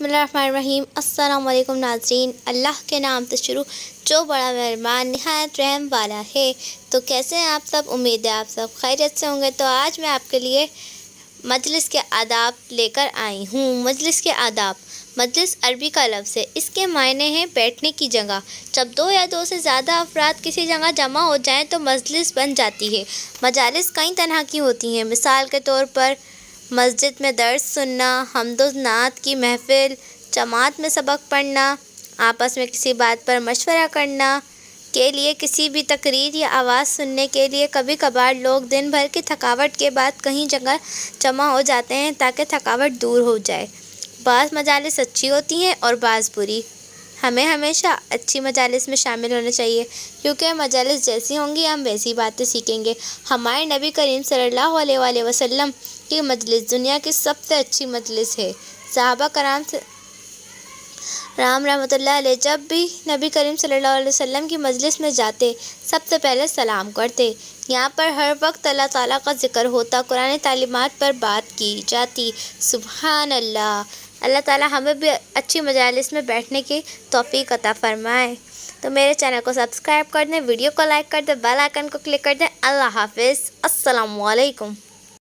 बिस्मिल्लाहिर्रहमानिर्रहीम। अस्सलाम वालेकुम नाज़रीन। अल्लाह के नाम से शुरू जो बड़ा मेहरबान निहायत रहम वाला है। तो कैसे हैं आप सब? उम्मीद है आप सब खैरियत से होंगे। तो आज मैं आपके लिए मजलिस के आदाब लेकर आई हूँ। मजलिस के आदाब। मजलिस अरबी का लफ्ज़ है। इसके मायने हैं बैठने की जगह। जब दो या दो से ज़्यादा अफराद किसी जगह जमा हो जाएं तो मजलिस बन जाती है। मजालिस कई तरह की होती हैं। मिसाल के तौर पर मस्जिद में दर्स सुनना, हम्दो-नात की महफ़िल, जमात में सबक पढ़ना, आपस में किसी बात पर मशवरा करना के लिए, किसी भी तकरीर या आवाज़ सुनने के लिए। कभी कभार लोग दिन भर की थकावट के बाद कहीं जगह जमा हो जाते हैं ताकि थकावट दूर हो जाए। बाज़ मजालिस अच्छी होती हैं और बाज़ बुरी। हमें हमेशा अच्छी मजालिस में शामिल होना चाहिए क्योंकि मजालिस जैसी होंगी हम वैसी बातें सीखेंगे। हमारे नबी करीम सल्लल्लाहु अलैहि वसल्लम की मजलिस दुनिया की सबसे अच्छी मजलिस है। सहाबा कराम से राम रहमतुल्लाह अलैह जब भी नबी करीम सल्लल्लाहु अलैहि वसल्लम की मजलिस में जाते सबसे पहले सलाम करते। यहाँ पर हर वक्त अल्लाह ताला का ज़िक्र होता, कुरानी तालीमात पर बात की जाती। सुभान अल्लाह। अल्लाह ताला हमें भी अच्छी मजालिस में बैठने की तौफीक अता फ़रमाए। तो मेरे चैनल को सब्सक्राइब कर दें, वीडियो को लाइक कर दें, बेल आइकन को क्लिक कर दें। अल्लाह हाफ़िज़। अस्सलामु अलैकुम।